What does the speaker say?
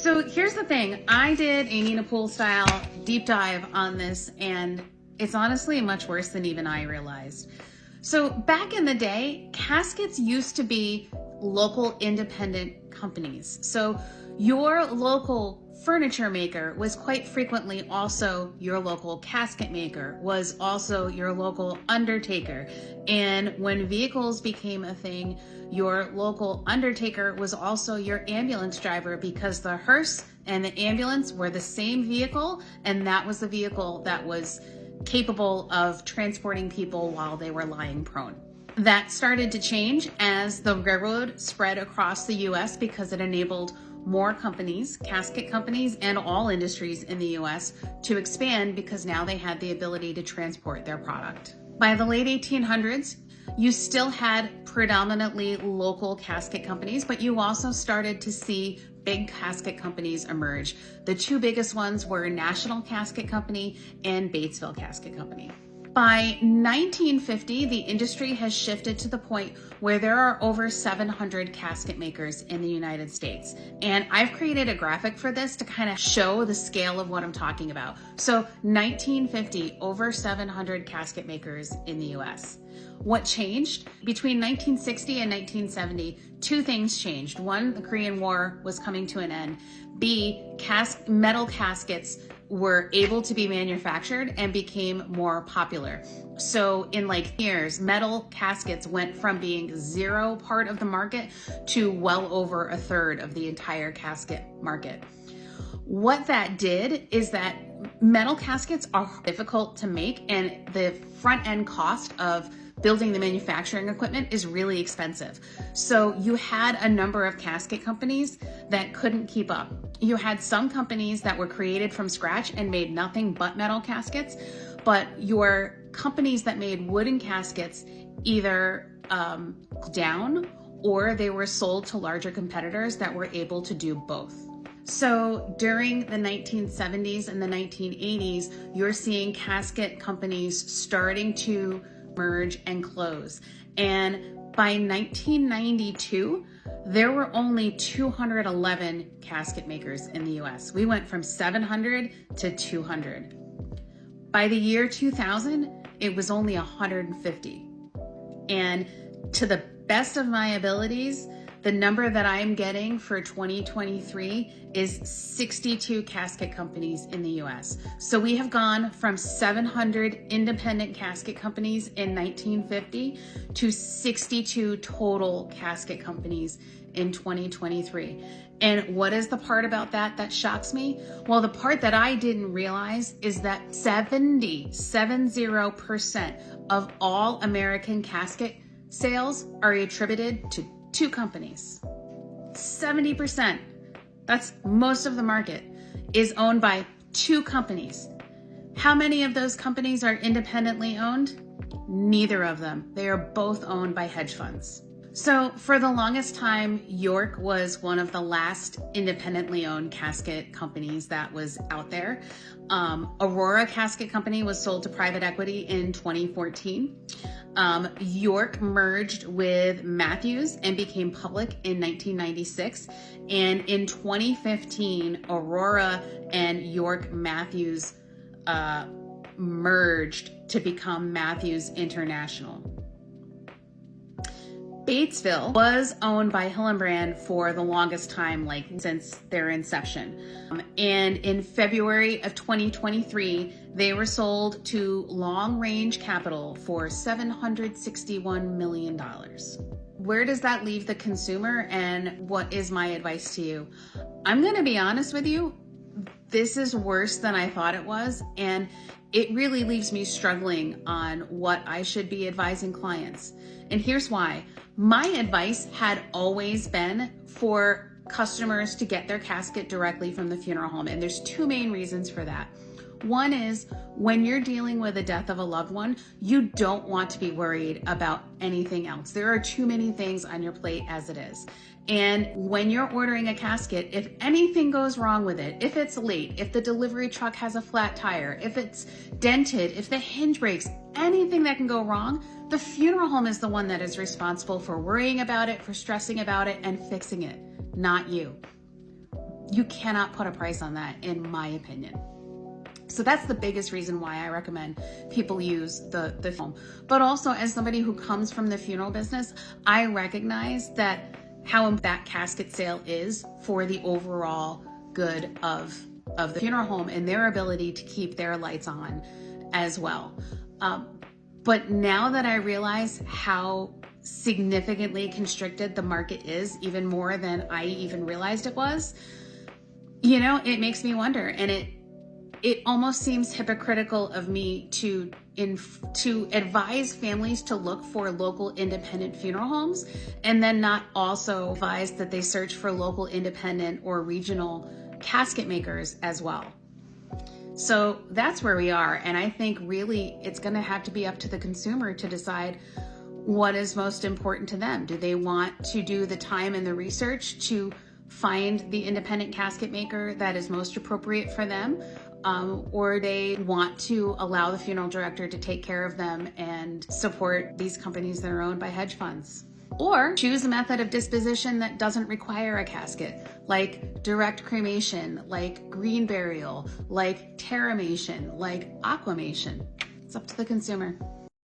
So here's the thing. I did a Nina Pool style deep dive on this, and it's honestly much worse than even I realized. So back in the day, caskets used to be local independent companies. So your local furniture maker was quite frequently also your local casket maker, was also your local undertaker. And when vehicles became a thing, your local undertaker was also your ambulance driver, because the hearse and the ambulance were the same vehicle, and that was the vehicle that was capable of transporting people while they were lying prone. That started to change as the railroad spread across the US, because it enabled more companies, casket companies, and all industries in the US to expand, because now they had the ability to transport their product. By the late 1800s, you still had predominantly local casket companies, but you also started to see big casket companies emerge. The two biggest ones were National Casket Company and Batesville Casket Company. By 1950, the industry has shifted to the point where there are over 700 casket makers in the United States. And I've created a graphic for this to kind of show the scale of what I'm talking about. So 1950, over 700 casket makers in the US. What changed? Between 1960 and 1970, two things changed. One, the Korean War was coming to an end. B, metal caskets were able to be manufactured and became more popular. So in like years, metal caskets went from being zero part of the market to well over a third of the entire casket market. What that did is that metal caskets are difficult to make, and the front end cost of building the manufacturing equipment is really expensive. So you had a number of casket companies that couldn't keep up. You had some companies that were created from scratch and made nothing but metal caskets, but your companies that made wooden caskets either down, or they were sold to larger competitors that were able to do both. So during the 1970s and the 1980s, you're seeing casket companies starting to merge and close. And by 1992, there were only 211 casket makers in the US. We went from 700 to 200. By the year 2000, it was only 150. And to the best of my abilities, the number that I'm getting for 2023 is 62 casket companies in the US. So we have gone from 700 independent casket companies in 1950 to 62 total casket companies in 2023. And what is the part about that that shocks me? Well, the part that I didn't realize is that 70% of all American casket sales are attributed to two companies. 70%, that's most of the market, is owned by two companies. How many of those companies are independently owned? Neither of them. They are both owned by hedge funds. So for the longest time, York was one of the last independently owned casket companies that was out there. Aurora Casket Company was sold to private equity in 2014. York merged with Matthews and became public in 1996. And in 2015, Aurora and York Matthews merged to become Matthews International. Batesville was owned by Hillenbrand for the longest time, like since their inception. And in February of 2023, they were sold to Long Range Capital for $761 million. Where does that leave the consumer, and what is my advice to you? I'm gonna be honest with you, this is worse than I thought it was, and it really leaves me struggling on what I should be advising clients. And here's why. My advice had always been for customers to get their casket directly from the funeral home, and there's two main reasons for that. One is when you're dealing with the death of a loved one, you don't want to be worried about anything else. There are too many things on your plate as it is. And when you're ordering a casket, if anything goes wrong with it, if it's late, if the delivery truck has a flat tire, if it's dented, if the hinge breaks, anything that can go wrong, the funeral home is the one that is responsible for worrying about it, for stressing about it, and fixing it, not you. You cannot put a price on that, in my opinion. So that's the biggest reason why I recommend people use the film. But also, as somebody who comes from the funeral business, I recognize that how that casket sale is for the overall good of the funeral home and their ability to keep their lights on as well. But now that I realize how significantly constricted the market is, even more than I even realized it was, you know, it makes me wonder, and it almost seems hypocritical of me to advise families to look for local independent funeral homes and then not also advise that they search for local independent or regional casket makers as well. So that's where we are. And I think really it's going to have to be up to the consumer to decide what is most important to them. Do they want to do the time and the research to find the independent casket maker that is most appropriate for them? Or they want to allow the funeral director to take care of them and support these companies that are owned by hedge funds. Or choose a method of disposition that doesn't require a casket, like direct cremation, like green burial, like terramation, like aquamation. It's up to the consumer.